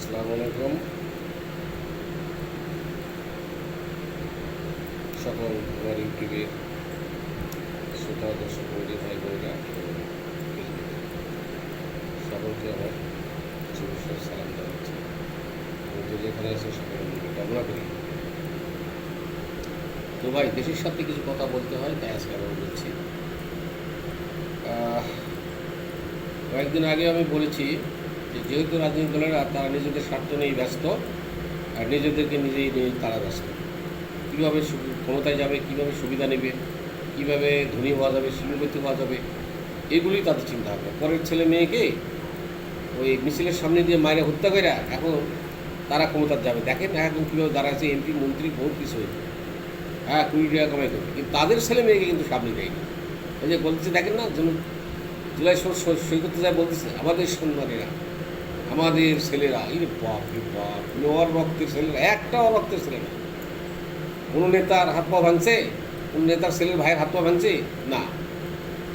আসসালামু আলাইকুম সকল আমার ইউটিউবের শ্রোতা দর্শক মন্ডলী ভাই বোনেরা সকলকে আমার শুভেচ্ছা সালাম জানাচ্ছি এবং যে যেখানে আছে সকলের মধ্যে কামনা করি। তো ভাই, দেশের সাথে কিছু কথা বলতে হয়, তাই আজকে আমি বলছি। কয়েকদিন আগে আমি বলেছি যে যেহেতু রাজনৈতিক দলেরা তারা নিজেদের স্বার্থ নিয়েই ব্যস্ত, আর নিজেদেরকে নিজেই নিয়ে তারা ব্যস্ত। কীভাবে ক্ষমতায় যাবে, কীভাবে সুবিধা নেবে, কীভাবে ধনী হওয়া যাবে, শিল্পপতি হওয়া যাবে, এগুলোই তাদের চিন্তা হবে। পরের ছেলে মেয়েকে ওই মিছিলের সামনে দিয়ে মায়েরা হত্যা করে এখন তারা ক্ষমতার যাবে। দেখেন এখন কীভাবে দাঁড়াচ্ছে, এমপি মন্ত্রী বহুত কিছু হয়েছে, 20 টাকা কামাই করবে, কিন্তু তাদের ছেলে মেয়েকে কিন্তু সামনে দেয়নি। এই যে বলতেছে, দেখেন না, জুলাই সই করতে যায়, বলতেছে আমাদের সন্তানেরা, আমাদের ছেলেরা, এই বাপ রে বাপ, ওর রক্তের ছেলেরা, একটাও রক্তের ছেলে না। কোনো নেতার হাত পা ভাঙছে, কোনো নেতার ছেলের ভাইয়ের হাত পা ভাঙছে না।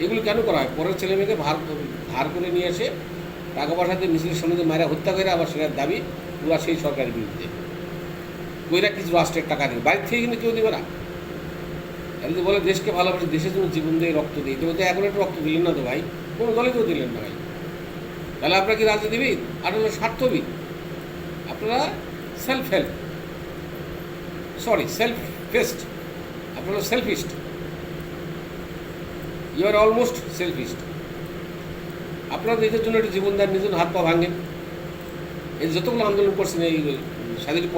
এগুলো কেন করা হয়? পরের ছেলে মেয়েকে ধার করে নিয়ে এসে টাকা পয়সা দিয়ে মিছিলের সামনে দিয়ে মায়েরা হত্যা করে আবার সেটার দাবি পুরা সেই সরকারের বিরুদ্ধে। ওইরা কিছু রাষ্ট্রের টাকা দেবে, বাড়ির থেকে কিন্তু কেউ দেবে না। এরা যদি বলে দেশকে ভালোবাসে, দেশের জন্য জীবন দিয়ে রক্ত দিই, তো এখন একটু রক্ত দিলেন না তো ভাই, কোনো দলে তো দিলেন না ভাই। তাহলে আপনারা কি রাজনীতিবিদ আর হলো স্বার্থবিদ? আপনারা সেলফ ফেস্ট, আপনারা সেলফিস্ট, ইউ আর অলমোস্ট সেলফিস্ট। আপনারা নিজের জন্য একটা জীবন দেন, নিজের হাত পা ভাঙেন। এই যতগুলো আন্দোলন করছেন এই স্বাধীনের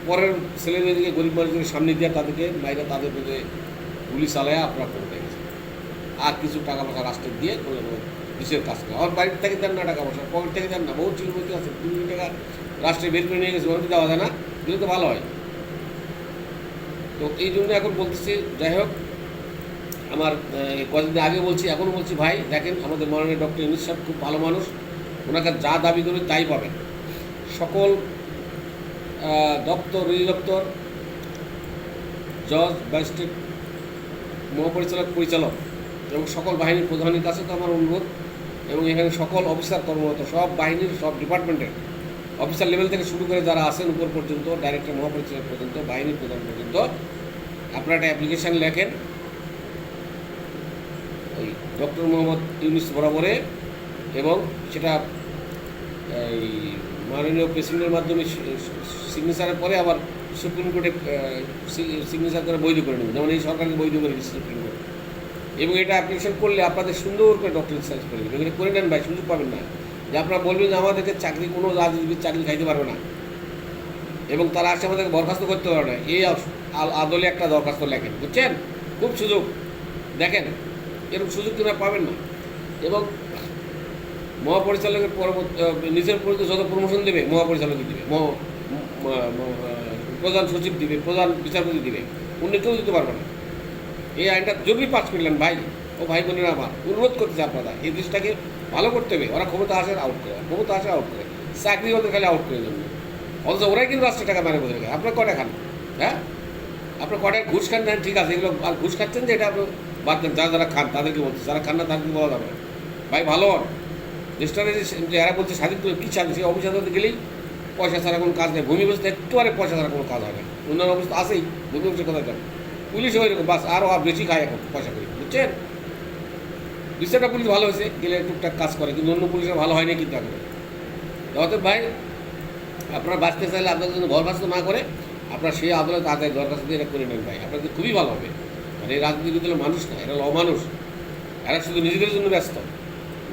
পরের ছেলে মেয়েদেরকে, গরিব মানুষদেরকে সামনে দিয়ে তাদেরকে মাইরা তাদের মধ্যে গুলি চালায় আপনারা করতে গেছেন। আর কিছু টাকা পয়সা রাষ্ট্রের দিয়ে দেশের কাজ করে, আমার বাড়ির থেকে দেন না, টাকা পয়সা পকেট থেকে দেন না। বহুত শিল্পপতি আছে 2 কোটি টাকা রাষ্ট্রে বের করে নিয়ে গেছে, ওখানে দেওয়া যায় না, দিলে তো ভালো হয়। তো এই জন্য এখন বলতেছি, যাই হোক, আমার কয়েকদিন আগে বলছি, এখনও বলছি, ভাই দেখেন, আমাদের মাননীয় ডক্টর ইউনূস সাহেব খুব ভালো মানুষ, ওনাকে যা দাবি করবে তাই পাবেন। সকল দপ্তর, অধিদপ্তর, জজ, ম্যাজিস্ট্রেট, পরিচালক এবং সকল বাহিনীর প্রধানের কাছে তো আমার অনুরোধ, এবং এখানে সকল অফিসার কর্মরত সব বাহিনীর, সব ডিপার্টমেন্টের অফিসার লেভেল থেকে শুরু করে যারা আছেন উপর পর্যন্ত, ডাইরেক্টর, মহাপরিচালক পর্যন্ত, বাহিনীর প্রধান পর্যন্ত, আপনারা একটা অ্যাপ্লিকেশান লেখেন ওই ডক্টর মোহাম্মদ ইউনূস বরাবরে, এবং সেটা এই মাননীয় প্রেসিডেন্টের মাধ্যমে সিগনেচারের পরে আবার সুপ্রিম কোর্টে সিগনেচার করে বৈধ করে নেবেন, যেমন এই সরকারকে বৈধ করে দিচ্ছে সুপ্রিম কোর্ট। এবং এটা অ্যাপ্লিকেশন করলে আপনাদের সুন্দর করে ডক্টর সার্চ করে দেবেন। এগুলো করে নেন ভাই, সুযোগ পাবেন না যে আপনারা বলবেন যে আমাদেরকে চাকরি, কোনো রাজনীতিবিদ চাকরি খাইতে পারবে না, এবং তারা আসে আমাদেরকে বরখাস্ত করতে পারবে না। এই আদলে একটা দরখাস্ত লেখেন, বুঝছেন? খুব সুযোগ, দেখেন এরকম সুযোগ তোমরা পাবেন না। এবং মহাপরিচালকের নিজের পরিচিত যত প্রমোশন দেবে মহাপরিচালকই দেবে, প্রধান সচিব দিবে, প্রধান বিচারপতি দিবে, অন্য কেউ দিতে পারবে না। এই আইনটা জরুরি পাস করলেন ভাই ও ভাই বোনেরা, আমার অনুরোধ করতেছে আপনারা এই দেশটাকে ভালো করতে হবে। ওরা ক্ষমতা আসে আউট করে, চাকরি ওদের খালি আউট করে জন্য, অথচ ওরাই কিন্তু রাষ্ট্রের টাকা মেরে বোঝে। আপনার কটা খান? হ্যাঁ, আপনার কটা ঘুষ খান? দেন, ঠিক আছে, এগুলো আর ঘুষ খাচ্ছেন যে এটা আপনি বাদ দেন। যারা খান তাদেরকে বলছে, যারা খান না তাদেরকে বলা যাবে ভাই ভালো হন। দেশটাকে যে এরা বলছে স্বাধীন করে, কী স্বাধীন? সেই অফিস আদালতে গেলেই পয়সা ছাড়া কোনো কাজ নেই। ভূমি অবস্থা একটু আরে পয়সা ছাড়া কোনো কাজ হয় না। অন্যান্য অবস্থা আসেই, ভূমি অবস্থা কোথায় যাবে? পুলিশও এরকম, বাস আরও বেশি খায় এখন পয়সা করে, বুঝছেন? 2-4টা পুলিশ ভালো হয়েছে, গেলে টুকটাক কাজ করে, কিন্তু অন্য পুলিশের ভালো হয়নি কিন্তু এখন। অতএব ভাই, আপনারা বাঁচতে চাইলে আপনাদের জন্য বরখাস্ত না করে আপনারা সেই আদালত আদায় দরখাস্ত দিয়ে এটা করে নেন ভাই, আপনাদের খুবই ভালো হবে। মানে এই রাজনীতিবিদ হলো মানুষ না, এরা অমানুষ। এরা শুধু নিজেদের জন্য ব্যস্ত,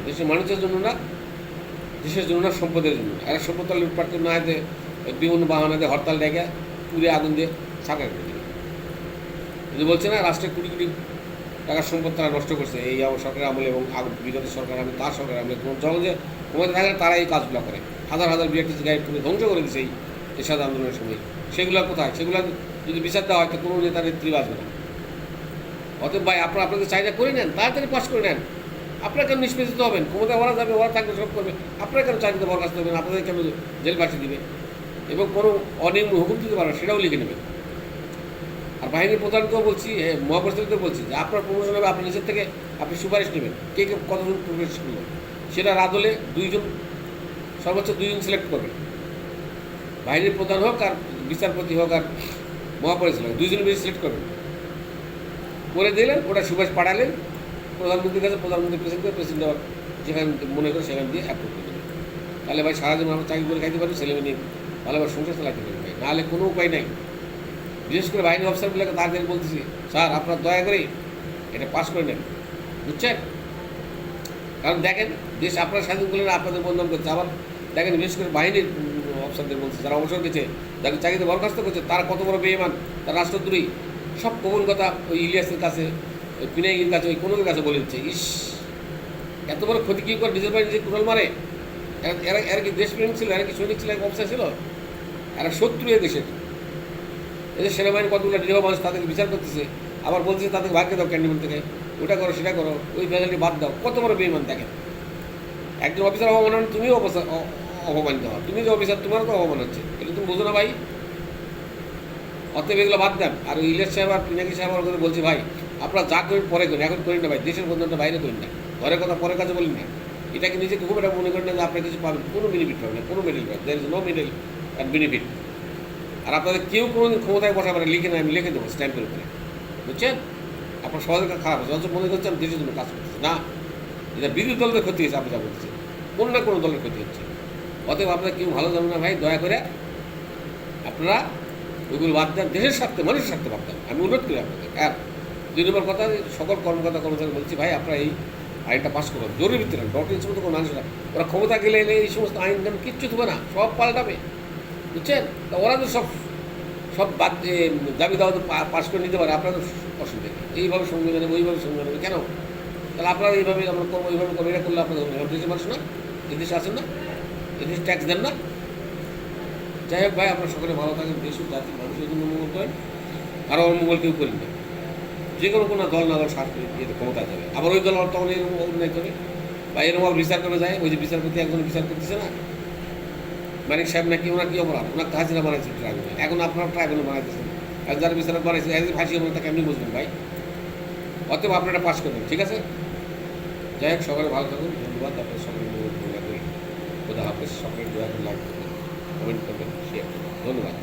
দেশের মানুষের জন্য না, দেশের জন্য না, সম্পদের জন্য। এরা সম্পদ লুটপাট না হতে বিভিন্ন বাহানা দিয়ে হরতাল ডেকে পুড়ে আগুন দিয়ে সাকার করে দেবে। যদি বলছে না রাষ্ট্রের কোটি কোটি টাকার সম্পদ তারা নষ্ট করছে এই সরকারের আমলে এবং বিগত সরকার আমলে, তার সরকার আমলে, যখন যে ক্ষমতা থাকে তারা এই কাজগুলো করে। হাজার হাজার বিআরটিসি গাইড করে ধ্বংস করে দিচ্ছে এই এরশাদ আন্দোলনের সময়। সেগুলো কোথায়? সেগুলো যদি বিচার দেওয়া হয় তো কোনো নেতা নেত্রী বাঁচবে না। অতএব ভাই, আপনারা আপনাদের চাহিদা করে নেন, তাড়াতাড়ি পাস করে নেন। আপনারা কেন নিষ্পেষিত হবেন? ক্ষমতা ওরা যাবে, ওরা থাকবে, সব করবে, আপনারা কেন চাকরিতে বরখাস্ত হবেন? আপনাদের কেন জেল ফাঁসি দিবে এবং কোনো অনিয়ম হুকুম দিতে পারবেন, সেটাও লিখে নেবেন। আর বাহিনীর প্রধানকেও বলছি, মহাপরিচালককেও বলছি যে আপনার প্রমোশন হবে, আপনি নিজের থেকে আপনি সুপারিশ নেবেন, কে কতজন প্রবেশ করলো, সেটার আদলে 2 জন সর্বোচ্চ 2 জন সিলেক্ট করবেন, বাহিনীর প্রধান হোক আর বিচারপতি হোক আর মহাপরিচালক, 2 জন বেশি সিলেক্ট করবেন, করে দিলেন, ওটা সুপারিশ পাঠালেন প্রধানমন্ত্রীর কাছে, প্রধানমন্ত্রী প্রেসিডেন্ট করে, প্রেসিডেন্ট আবার যেখানে মনে করে সেখান দিয়ে অ্যাপ্রুভ করে দেবেন। তাহলে ভাই সারা জীবন আমরা চাকরি করে খাইতে পারবো, ছেলে মেয়ে ভালোভাবে সংসার চালাতে পারবে ভাই, নাহলে কোনো উপায় নাই। বিশেষ করে বাহিনী অফিসারগুলোকে তাদের বলতেছি, স্যার আপনার দয়া করে এটা পাস করে নেন, বুঝছেন? কারণ দেখেন দেশ আপনারা স্বাধীন করলেন, আপনাদের বন্ধন করছে, আবার দেখেন বিশেষ করে বাহিনীর অফিসারদের বলছে, যারা অবসর গেছে, যারা চাকরিতে বরখাস্ত করছে, তারা কত বড় বেঈমান, তারা রাষ্ট্রদ্রোহী, সব গোপন কথা ওই ইলিয়াসের কাছে, ওই পিনাইয়ের কাছে, ওই কোনোদের কাছে বলে দিচ্ছে। ইস, এত বড় ক্ষতি কী করে নিজের বাড়ি যে কুড়াল মারে। এরা এরা কি দেশপ্রেমিক ছিল, এরা কি সৈনিক ছিল, অফিসার ছিল? এরা শত্রু দেশের। এদের সেনাবাহিনী কতগুলো নিরীহ মানুষ, তাদেরকে বিচার করতেছে, আবার বলছে তাদেরকে ভাগ্যে দাও ক্যান্ডিডেট থেকে, ওটা করো সেটা করো, ওই ফ্যাসিলিটি বাদ দাও। কত বড় বেঈমান দেখেন। একজন অফিসার অপমান হন, তুমিও অপমানিত হও, তুমি যে অফিসার তোমারও তো অপমান হচ্ছে, এটা তুমি বোঝো না ভাই। অতএব এগুলো বাদ দেন। আর ওই ইলিয়াস সাহেব আর পিনাকি সাহেব আমার কথা বলছি, ভাই আপনারা যা করেন পরে করেন, এখন করেন না ভাই, দেশের বন্ধনটা বাইরে করেন না, ঘরের কথা পরের কাছে বলেন না। এটাকে নিজেকে খুব একটা মনে করেন না যে আপনি কিছু পাবেন, কোনো বেনিফিট পাবেন না, কোনো মেডেল পাবেন, there is no medal and benefit. আর আপনাদের কেউ কোনোদিন ক্ষমতায় বসাবেন না, লিখে না, আমি লিখে দেবো স্ট্যাম্পের উপরে, বুঝছেন? আপনার সহজে খারাপ হচ্ছে, অথচ মনে করছেন দেশের জন্য কাজ করতেছে না, এটা বিরোধী দলের ক্ষতি হয়েছে, আপনি যা বলতেছেন, কোনো না কোনো দলের ক্ষতি হচ্ছে। অতএব আপনারা কেউ ভালো যাবেন না ভাই, দয়া করে আপনারা ওইগুলো বাদ দেন, দেশের স্বার্থে, মানুষের স্বার্থে বাদ দেন, আমি অনুরোধ করি আপনাদের। আর 2 নম্বর কথা, সকল কর্মকর্তা কর্মচারী বলছি, ভাই আপনারা এই আইনটা পাস করুন, জরুরি ভিত্তিতে, ডক্টর মতো কোনো মানুষ না, ওরা ক্ষমতা গেলে এলে এই সমস্ত আইন যেন কিচ্ছু দেবে না, সব পাল্টাবে, বুঝছেন? তা ওরা তো সব সব বাদ দাবি দাওয়া তো পাস করে নিতে পারে, আপনাদের অসুবিধা নেই, এইভাবে সংবিধান নেবে, ওইভাবে সংবিধান নেবে, কেন? তাহলে আপনারা এইভাবে আমরা করবো, এইভাবে করবো, এটা করলে আপনাদের দেশের মানুষ না, এদেশে আসেন না, এদেশে ট্যাক্স দেন না। যাই হোক ভাই, আপনার সকলে ভালো থাকেন, দেশ ও জাতির মানুষের জন্য মঙ্গল করেন, আরও মঙ্গল কেউ করেন না। যে কোনো দল না দল শাসন ইয়েতে ক্ষমতায় যাবে, আবার ওই দল তখন এরকম অন্যায় করে বা এরকম বিচার করে যায়। ওই যে বিচারপতি একজন বিচার করতেছে না, মানিক সাহেব নাকি, ওনার কী অপরাধ, ওনার হাজিরা বানাইছে ট্রাইব্যুনাল, এখন আপনার ট্রাইব্যুনাল বানাইতেছেন, আর যারা বিচারক বানাইছে এদের ফাঁসি হবে, তাকে এমনি বুঝবেন ভাই। অতএব আপনারা পাস করবেন, ঠিক আছে? যাই হোক, সকলে ভালো থাকুন, ধন্যবাদ। আপনার সকলে দোয়া করি, খোদা হাফেজ। সকলে দয়া করে লাইক করবেন, কমেন্ট করবেন, শেয়ার করবেন, ধন্যবাদ।